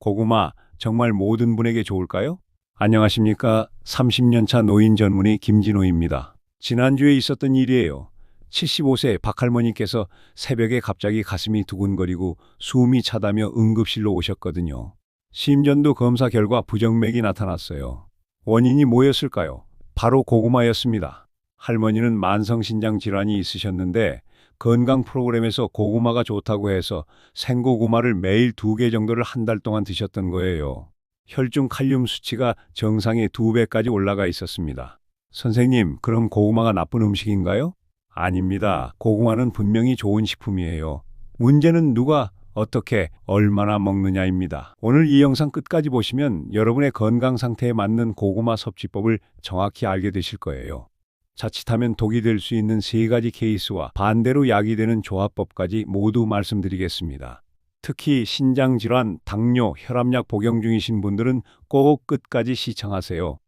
고구마 정말 모든 분에게 좋을까요? 안녕하십니까? 30년 차 노인 전문의 김진호입니다. 지난주에 있었던 일이에요. 75세 박할머니께서 새벽에 갑자기 가슴이 두근거리고 숨이 차다며 응급실로 오셨거든요. 심전도 검사 결과 부정맥이 나타났어요. 원인이 뭐였을까요? 바로 고구마였습니다. 할머니는 만성신장 질환이 있으셨는데 건강 프로그램에서 고구마가 좋다고 해서 생고구마를 매일 2개 정도를 한 달 동안 드셨던 거예요. 혈중 칼륨 수치가 정상의 2배까지 올라가 있었습니다. 선생님, 그럼 고구마가 나쁜 음식인가요? 아닙니다. 고구마는 분명히 좋은 식품이에요. 문제는 누가, 어떻게, 얼마나 먹느냐입니다. 오늘 이 영상 끝까지 보시면 여러분의 건강 상태에 맞는 고구마 섭취법을 정확히 알게 되실 거예요. 자칫하면 독이 될 수 있는 3가지 케이스와 반대로 약이 되는 조합법까지 모두 말씀드리겠습니다. 특히 신장질환, 당뇨, 혈압약 복용 중이신 분들은 꼭 끝까지 시청하세요.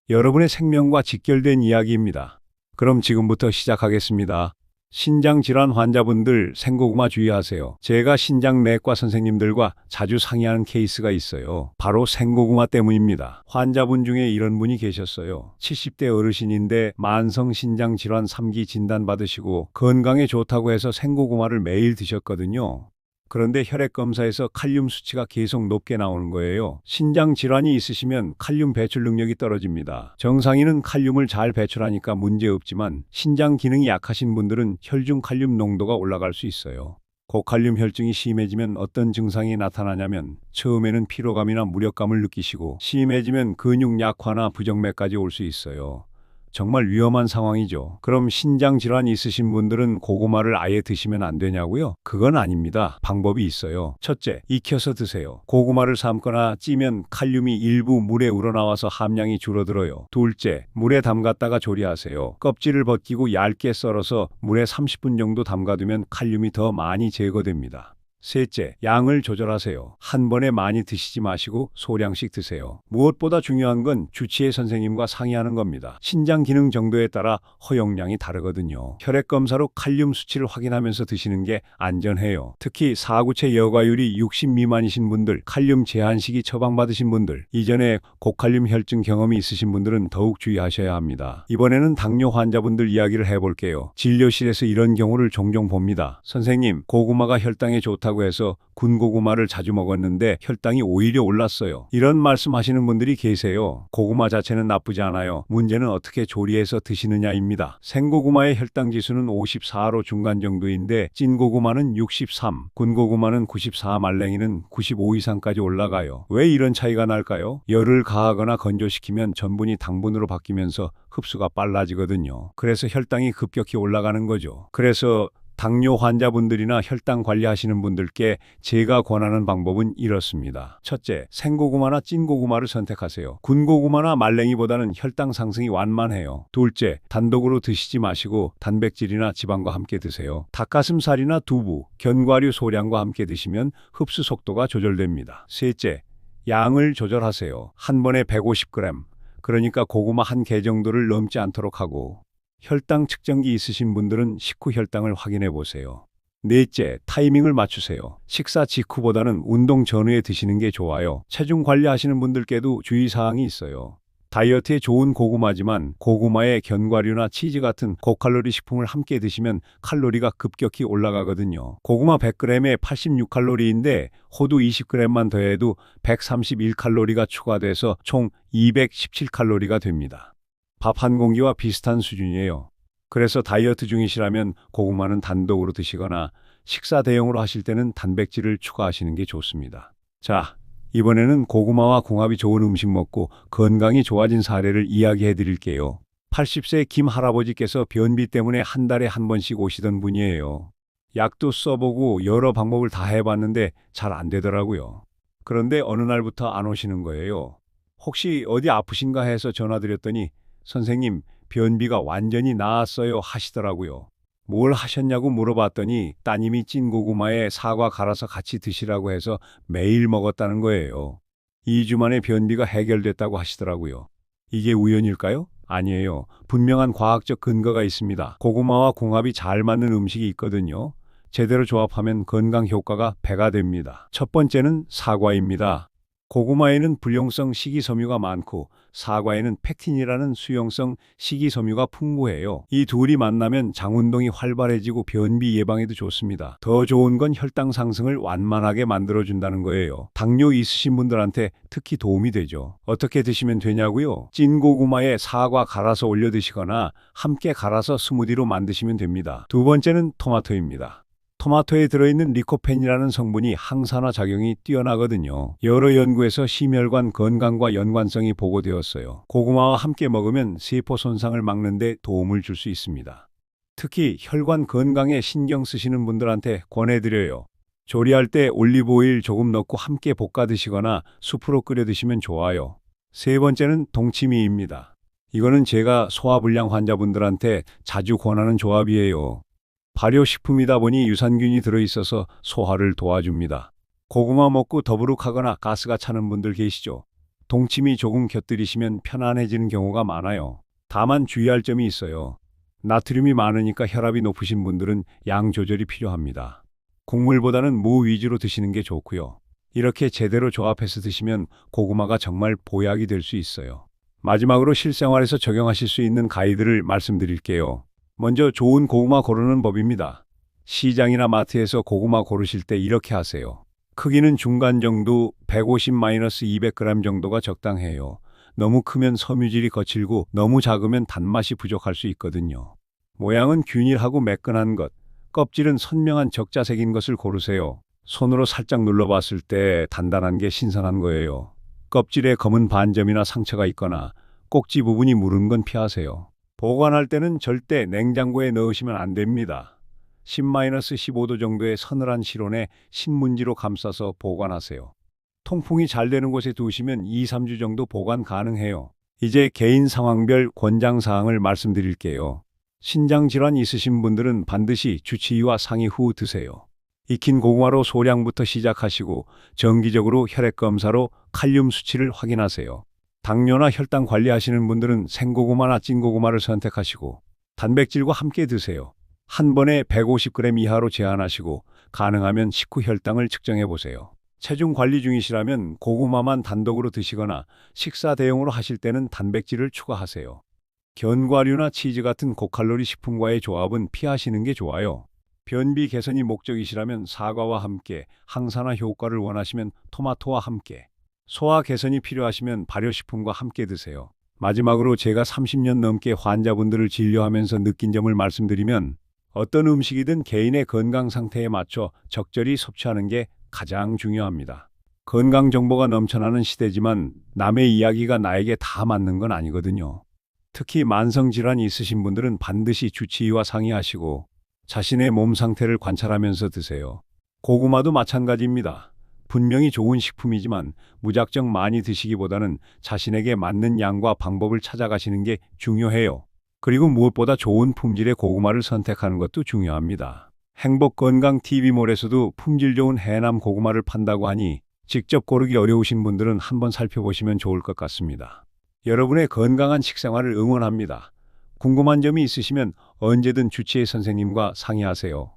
여러분의 생명과 직결된 이야기입니다. 그럼 지금부터 시작하겠습니다. 신장질환 환자분들 생고구마 주의하세요. 제가 신장내과 선생님들과 자주 상의하는 케이스가 있어요. 바로 생고구마 때문입니다. 환자분 중에 이런 분이 계셨어요. 70대 어르신인데 만성신장질환 3기 진단받으시고 건강에 좋다고 해서 생고구마를 매일 드셨거든요. 그런데 혈액검사에서 칼륨 수치가 계속 높게 나오는 거예요. 신장 질환이 있으시면 칼륨 배출 능력이 떨어집니다. 정상인은 칼륨을 잘 배출하니까 문제없지만 신장 기능이 약하신 분들은 혈중 칼륨 농도가 올라갈 수 있어요. 고칼륨 혈증이 심해지면 어떤 증상이 나타나냐면 처음에는 피로감이나 무력감을 느끼시고 심해지면 근육 약화나 부정맥까지 올 수 있어요. 정말 위험한 상황이죠. 그럼 신장 질환이 있으신 분들은 고구마를 아예 드시면 안 되냐고요? 그건 아닙니다. 방법이 있어요. 첫째, 익혀서 드세요. 고구마를 삶거나 찌면 칼륨이 일부 물에 우러나와서 함량이 줄어들어요. 둘째, 물에 담갔다가 조리하세요. 껍질을 벗기고 얇게 썰어서 물에 30분 정도 담가두면 칼륨이 더 많이 제거됩니다. 셋째, 양을 조절하세요. 한 번에 많이 드시지 마시고 소량씩 드세요. 무엇보다 중요한 건 주치의 선생님과 상의하는 겁니다. 신장 기능 정도에 따라 허용량이 다르거든요. 혈액 검사로 칼륨 수치를 확인하면서 드시는 게 안전해요. 특히 사구체 여과율이 60 미만이신 분들, 칼륨 제한식이 처방받으신 분들, 이전에 고칼륨 혈증 경험이 있으신 분들은 더욱 주의하셔야 합니다. 이번에는 당뇨 환자분들 이야기를 해볼게요. 진료실에서 이런 경우를 종종 봅니다. 선생님, 고구마가 혈당에 좋다고 해서 군고구마를 자주 먹었는데 혈당이 오히려 올랐어요. 이런 말씀하시는 분들이 계세요. 고구마 자체는 나쁘지 않아요. 문제는 어떻게 조리해서 드시느냐입니다. 생고구마의 혈당 지수는 54로 중간 정도인데 찐고구마는 63, 군고구마는 94, 말랭이는 95 이상까지 올라가요. 왜 이런 차이가 날까요? 열을 가하거나 건조시키면 전분이 당분으로 바뀌면서 흡수가 빨라지거든요. 그래서 혈당이 급격히 올라가는 거죠. 그래서 당뇨 환자분들이나 혈당 관리하시는 분들께 제가 권하는 방법은 이렇습니다. 첫째, 생고구마나 찐고구마를 선택하세요. 군고구마나 말랭이보다는 혈당 상승이 완만해요. 둘째, 단독으로 드시지 마시고 단백질이나 지방과 함께 드세요. 닭가슴살이나 두부, 견과류 소량과 함께 드시면 흡수 속도가 조절됩니다. 셋째, 양을 조절하세요. 한 번에 150g, 그러니까 고구마 한 개 정도를 넘지 않도록 하고, 혈당 측정기 있으신 분들은 식후 혈당을 확인해 보세요. 넷째, 타이밍을 맞추세요. 식사 직후보다는 운동 전후에 드시는 게 좋아요. 체중 관리하시는 분들께도 주의사항이 있어요. 다이어트에 좋은 고구마지만 고구마에 견과류나 치즈 같은 고칼로리 식품을 함께 드시면 칼로리가 급격히 올라가거든요. 고구마 100g에 86칼로리인데 호두 20g만 더해도 131칼로리가 추가돼서 총 217칼로리가 됩니다. 밥 한 공기와 비슷한 수준이에요. 그래서 다이어트 중이시라면 고구마는 단독으로 드시거나 식사 대용으로 하실 때는 단백질을 추가하시는 게 좋습니다. 자, 이번에는 고구마와 궁합이 좋은 음식 먹고 건강이 좋아진 사례를 이야기해 드릴게요. 80세 김 할아버지께서 변비 때문에 한 달에 한 번씩 오시던 분이에요. 약도 써보고 여러 방법을 다 해봤는데 잘 안 되더라고요. 그런데 어느 날부터 안 오시는 거예요. 혹시 어디 아프신가 해서 전화드렸더니 선생님, 변비가 완전히 나았어요 하시더라고요. 뭘 하셨냐고 물어봤더니 따님이 찐 고구마에 사과 갈아서 같이 드시라고 해서 매일 먹었다는 거예요. 2주 만에 변비가 해결됐다고 하시더라고요. 이게 우연일까요? 아니에요. 분명한 과학적 근거가 있습니다. 고구마와 궁합이 잘 맞는 음식이 있거든요. 제대로 조합하면 건강 효과가 배가 됩니다. 첫 번째는 사과입니다. 고구마에는 불용성 식이섬유가 많고 사과에는 펙틴이라는 수용성 식이섬유가 풍부해요. 이 둘이 만나면 장운동이 활발해지고 변비 예방에도 좋습니다. 더 좋은 건 혈당 상승을 완만하게 만들어준다는 거예요. 당뇨 있으신 분들한테 특히 도움이 되죠. 어떻게 드시면 되냐고요? 찐 고구마에 사과 갈아서 올려 드시거나 함께 갈아서 스무디로 만드시면 됩니다. 두 번째는 토마토입니다. 토마토에 들어있는 리코펜이라는 성분이 항산화 작용이 뛰어나거든요. 여러 연구에서 심혈관 건강과 연관성이 보고되었어요. 고구마와 함께 먹으면 세포 손상을 막는 데 도움을 줄 수 있습니다. 특히 혈관 건강에 신경 쓰시는 분들한테 권해드려요. 조리할 때 올리브 오일 조금 넣고 함께 볶아 드시거나 수프로 끓여 드시면 좋아요. 세 번째는 동치미입니다. 이거는 제가 소화불량 환자분들한테 자주 권하는 조합이에요. 발효식품이다 보니 유산균이 들어있어서 소화를 도와줍니다. 고구마 먹고 더부룩하거나 가스가 차는 분들 계시죠? 동치미 조금 곁들이시면 편안해지는 경우가 많아요. 다만 주의할 점이 있어요. 나트륨이 많으니까 혈압이 높으신 분들은 양 조절이 필요합니다. 국물보다는 무 위주로 드시는 게 좋고요. 이렇게 제대로 조합해서 드시면 고구마가 정말 보약이 될 수 있어요. 마지막으로 실생활에서 적용하실 수 있는 가이드를 말씀드릴게요. 먼저 좋은 고구마 고르는 법입니다. 시장이나 마트에서 고구마 고르실 때 이렇게 하세요. 크기는 중간 정도 150-200g 정도가 적당해요. 너무 크면 섬유질이 거칠고 너무 작으면 단맛이 부족할 수 있거든요. 모양은 균일하고 매끈한 것, 껍질은 선명한 적자 색인 것을 고르세요. 손으로 살짝 눌러봤을 때 단단한 게 신선한 거예요. 껍질에 검은 반점이나 상처가 있거나 꼭지 부분이 무른 건 피하세요. 보관할 때는 절대 냉장고에 넣으시면 안 됩니다. 10-15도 정도의 서늘한 실온에 신문지로 감싸서 보관하세요. 통풍이 잘 되는 곳에 두시면 2-3주 정도 보관 가능해요. 이제 개인 상황별 권장사항을 말씀드릴게요. 신장질환 있으신 분들은 반드시 주치의와 상의 후 드세요. 익힌 고구마로 소량부터 시작하시고 정기적으로 혈액검사로 칼륨 수치를 확인하세요. 당뇨나 혈당 관리하시는 분들은 생고구마나 찐고구마를 선택하시고 단백질과 함께 드세요. 한 번에 150g 이하로 제한하시고 가능하면 식후 혈당을 측정해 보세요. 체중 관리 중이시라면 고구마만 단독으로 드시거나 식사 대용으로 하실 때는 단백질을 추가하세요. 견과류나 치즈 같은 고칼로리 식품과의 조합은 피하시는 게 좋아요. 변비 개선이 목적이시라면 사과와 함께, 항산화 효과를 원하시면 토마토와 함께, 소화 개선이 필요하시면 발효식품과 함께 드세요. 마지막으로 제가 30년 넘게 환자분들을 진료하면서 느낀 점을 말씀드리면 어떤 음식이든 개인의 건강 상태에 맞춰 적절히 섭취하는 게 가장 중요합니다. 건강 정보가 넘쳐나는 시대지만 남의 이야기가 나에게 다 맞는 건 아니거든요. 특히 만성질환이 있으신 분들은 반드시 주치의와 상의하시고 자신의 몸 상태를 관찰하면서 드세요. 고구마도 마찬가지입니다. 분명히 좋은 식품이지만 무작정 많이 드시기보다는 자신에게 맞는 양과 방법을 찾아가시는 게 중요해요. 그리고 무엇보다 좋은 품질의 고구마를 선택하는 것도 중요합니다. 행복건강TV몰에서도 품질 좋은 해남 고구마를 판다고 하니 직접 고르기 어려우신 분들은 한번 살펴보시면 좋을 것 같습니다. 여러분의 건강한 식생활을 응원합니다. 궁금한 점이 있으시면 언제든 주치의 선생님과 상의하세요.